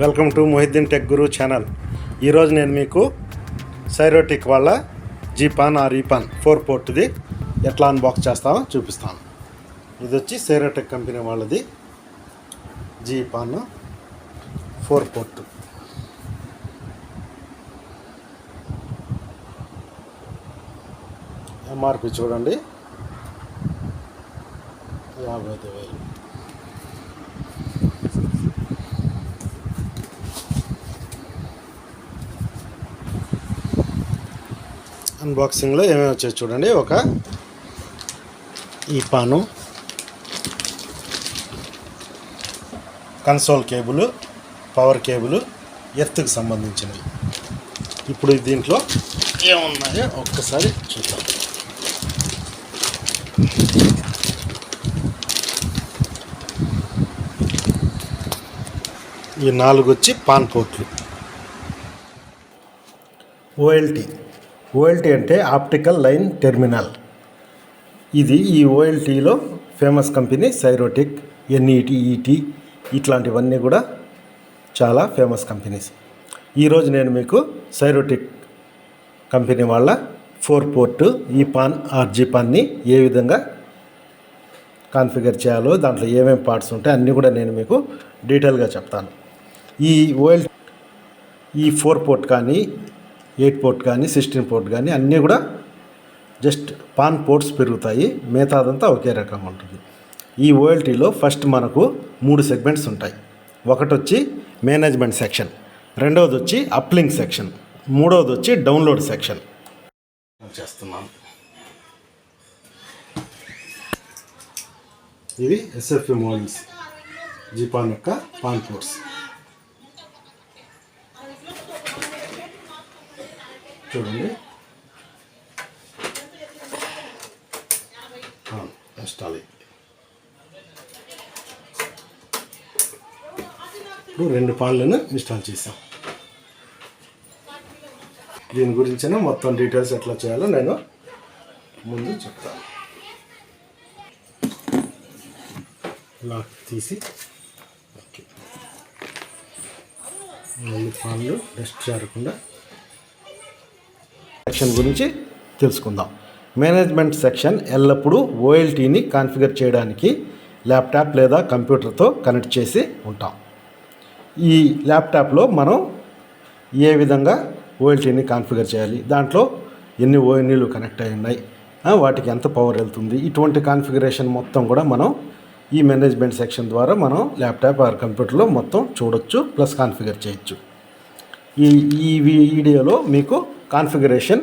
Welcome to Mohiddin tech guru channel. ఈరోజు నేను మీకు సైరోటిక్ వాళ్ళ జీపాన్ ఆర్ ఈపాన్ 4 పోర్ట్ది ఎట్లా అన్బాక్స్ చేస్తామో చూపిస్తాను. ఇది వచ్చి సైరోటిక్ కంపెనీ వాళ్ళది జీపాన్ 4 పోర్ట్. ఎంఆర్పి చూడండి 55,000. అన్బాక్సింగ్లో ఏమేమి వచ్చాయి చూడండి. ఒక ఈపాను, కన్సోల్ కేబుల్, పవర్ కేబుల్, ఎర్త్కి సంబంధించినవి. ఇప్పుడు దీంట్లో ఏమున్నాయో ఒక్కసారి చూద్దాం. ఈ 4 వచ్చి పాన్ పోర్ట్లు. ఓఎల్టీ అంటే ఆప్టికల్ లైన్ టెర్మినల్. ఇది ఈ ఓఎల్టీలో ఫేమస్ కంపెనీ సైరోటిక్, ఎన్ఈటి, ఈటీ ఇట్లాంటివన్నీ కూడా చాలా ఫేమస్ కంపెనీస్. ఈరోజు నేను మీకు సైరోటిక్ కంపెనీ వాళ్ళ 4 పోర్ట్ ఈపాన్ ఆర్ జీపాన్ని ఏ విధంగా కాన్ఫిగర్ చేయాలో, దాంట్లో ఏమేమి పార్ట్స్ ఉంటాయి అన్నీ కూడా నేను మీకు డీటెయిల్గా చెప్తాను. ఈ 4 పోర్ట్ కానీ 8 పోర్ట్ కానీ 16 పోర్ట్ కానీ అన్నీ కూడా జస్ట్ పాన్ పోర్ట్స్ పెరుగుతాయి, మిగతాదంతా ఒకే రకంగా ఉంటుంది. ఈ ఓఎల్టీలో ఫస్ట్ మనకు 3 సెగ్మెంట్స్ ఉంటాయి. ఒకటి వచ్చి మేనేజ్మెంట్ సెక్షన్, రెండవది వచ్చి అప్లింక్ సెక్షన్, మూడవది వచ్చి డౌన్లోడ్ సెక్షన్. చేస్తున్నాను. ఇవి ఎస్ఎఫ్ఈ మోడల్స్ జీపాన్ యొక్క పాన్ పోర్ట్స్. చూడండి, ఇన్స్టాల్ అయ్యింది. ఇప్పుడు 2 పాన్లను ఇన్స్టాల్ చేసాం. దీని గురించిన మొత్తం డీటెయిల్స్ ఎట్లా చేయాలో నేను ముందు చెప్తాను. లాక్ తీసి ఓకే, 2 పాన్లు డస్ట్ చేరకుండా సెక్షన్ గురించి తెలుసుకుందాం. మేనేజ్మెంట్ సెక్షన్ ఎల్లప్పుడూ ఓఎల్టీని కాన్ఫిగర్ చేయడానికి ల్యాప్టాప్ లేదా కంప్యూటర్తో కనెక్ట్ చేసి ఉంటాం. ఈ ల్యాప్టాప్లో మనం ఏ విధంగా ఓఎల్టీని కాన్ఫిగర్ చేయాలి, దాంట్లో ఎన్ని ఓఎన్ఈలు కనెక్ట్ అయి ఉన్నాయి, వాటికి ఎంత పవర్ వెళ్తుంది, ఇటువంటి కాన్ఫిగరేషన్ మొత్తం కూడా మనం ఈ మేనేజ్మెంట్ సెక్షన్ ద్వారా మనం ల్యాప్టాప్ ఆర్ కంప్యూటర్లో మొత్తం చూడొచ్చు, ప్లస్ కాన్ఫిగర్ చేయొచ్చు. ఈ వీడియోలో మీకు కాన్ఫిగరేషన్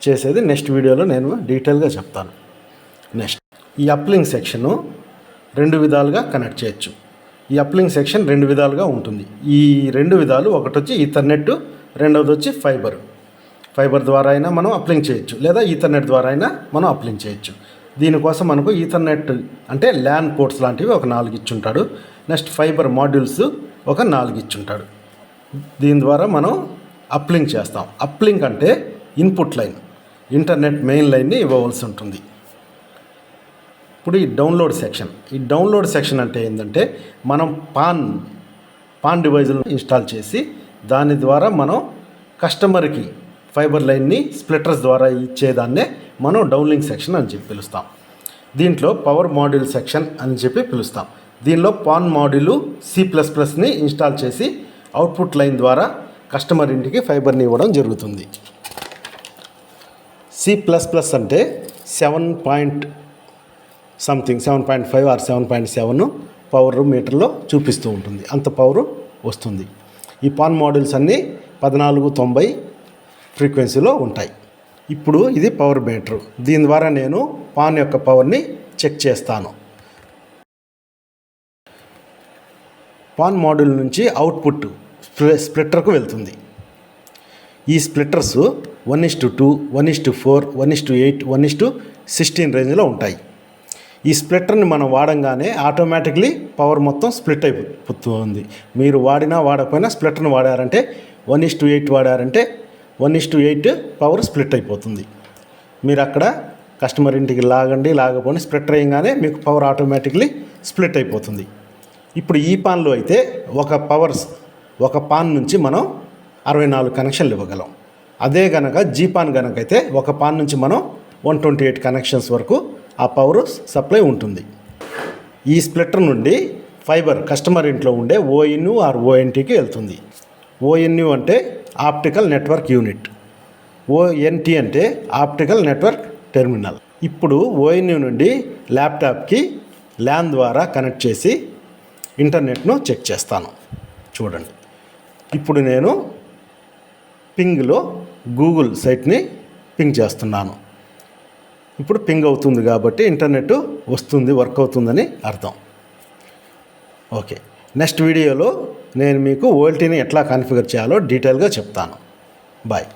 చేసేది నెక్స్ట్ వీడియోలో నేను డీటెయిల్గా చెప్తాను. నెక్స్ట్ ఈ అప్లింక్ సెక్షను 2 విధాలుగా కనెక్ట్ చేయొచ్చు. ఈ అప్లింక్ సెక్షన్ 2 విధాలుగా ఉంటుంది. ఈ 2 విధాలు, ఒకటి వచ్చి ఈథర్నెట్, రెండవది వచ్చి ఫైబర్ ద్వారా అయినా మనం అప్లింక్ చేయొచ్చు, లేదా ఈథర్నెట్ ద్వారా అయినా మనం అప్లింక్ చేయొచ్చు. దీనికోసం మనకు ఈథర్నెట్ అంటే ల్యాన్ పోర్ట్స్ లాంటివి ఒక 4 ఇచ్చుంటాడు. నెక్స్ట్ ఫైబర్ మాడ్యూల్స్ ఒక 4 ఇచ్చుంటాడు. దీని ద్వారా మనం అప్లింక్ చేస్తాం. అప్లింక్ అంటే ఇన్పుట్ లైన్, ఇంటర్నెట్ మెయిన్ లైన్ని ఇవ్వవలసి ఉంటుంది. ఇప్పుడు ఈ డౌన్లోడ్ సెక్షన్ అంటే ఏంటంటే మనం పాన్ డివైజులను ఇన్స్టాల్ చేసి దాని ద్వారా మనం కస్టమర్కి ఫైబర్ లైన్ని స్ప్లిట్టర్స్ ద్వారా ఇచ్చేదాన్నే మనం డౌన్లింక్ సెక్షన్ అని చెప్పి పిలుస్తాం. దీంట్లో పవర్ మాడ్యూల్ సెక్షన్ అని చెప్పి పిలుస్తాం. దీనిలో పాన్ మాడ్యూల్ C++ని ఇన్స్టాల్ చేసి అవుట్పుట్ లైన్ ద్వారా కస్టమర్ ఇంటికి ఫైబర్ని ఇవ్వడం జరుగుతుంది. C++ అంటే 7.5 ఆర్ 7.7 పవర్ మీటర్లో చూపిస్తూ ఉంటుంది, అంత పవర్ వస్తుంది. ఈ పాన్ మాడ్యూల్స్ అన్నీ 1490 ఫ్రీక్వెన్సీలో ఉంటాయి. ఇప్పుడు ఇది పవర్ మీటర్. దీని ద్వారా నేను పాన్ యొక్క పవర్ని చెక్ చేస్తాను. పాన్ మాడ్యూల్ నుంచి అవుట్పుట్ స్ప్లిట్టర్కు వెళ్తుంది. ఈ స్ప్లిట్టర్స్ 1:2, 1:4, 1:8, 1:16 రేంజ్లో ఉంటాయి. ఈ స్ప్లిట్టర్ని మనం వాడంగానే ఆటోమేటిక్లీ పవర్ మొత్తం స్ప్లిట్ అయిపోతుంది. మీరు వాడకపోయినా స్ప్లిట్టర్ని వాడారంటే 1:8 వాడారంటే 1:8 పవర్ స్ప్లిట్ అయిపోతుంది. మీరు అక్కడ కస్టమర్ ఇంటికి లాగపోని స్ప్లిట్ అయ్యగానే మీకు పవర్ ఆటోమేటిక్లీ స్ప్లిట్ అయిపోతుంది. ఇప్పుడు ఈ పాన్లో అయితే ఒక పవర్ ఒక పాన్ నుంచి మనం 64 కనెక్షన్లు ఇవ్వగలం. అదే కనుక జీపాన్ కనుక అయితే ఒక పాన్ నుంచి మనం 128 కనెక్షన్స్ వరకు ఆ పవర్ సప్లై ఉంటుంది. ఈ స్ప్లిటర్ నుండి ఫైబర్ కస్టమర్ ఇంట్లో ఉండే ఓఎన్యు ఆర్ ఓఎన్టీకి వెళ్తుంది. ఓఎన్యు అంటే ఆప్టికల్ నెట్వర్క్ యూనిట్, ఓఎన్టీ అంటే ఆప్టికల్ నెట్వర్క్ టెర్మినల్. ఇప్పుడు ఓఎన్యు నుండి ల్యాప్టాప్కి ల్యాన్ ద్వారా కనెక్ట్ చేసి ఇంటర్నెట్ను చెక్ చేస్తాను. చూడండి, ఇప్పుడు నేను పింగ్లో గూగుల్ సైట్ని పింగ్ చేస్తున్నాను. ఇప్పుడు పింగ్ అవుతుంది కాబట్టి ఇంటర్నెట్ వస్తుంది, వర్క్ అవుతుందని అర్థం. ఓకే, నెక్స్ట్ వీడియోలో నేను మీకు ఓఎల్టీని ఎట్లా కాన్ఫిగర్ చేయాలో డీటెయిల్గా చెప్తాను. బాయ్.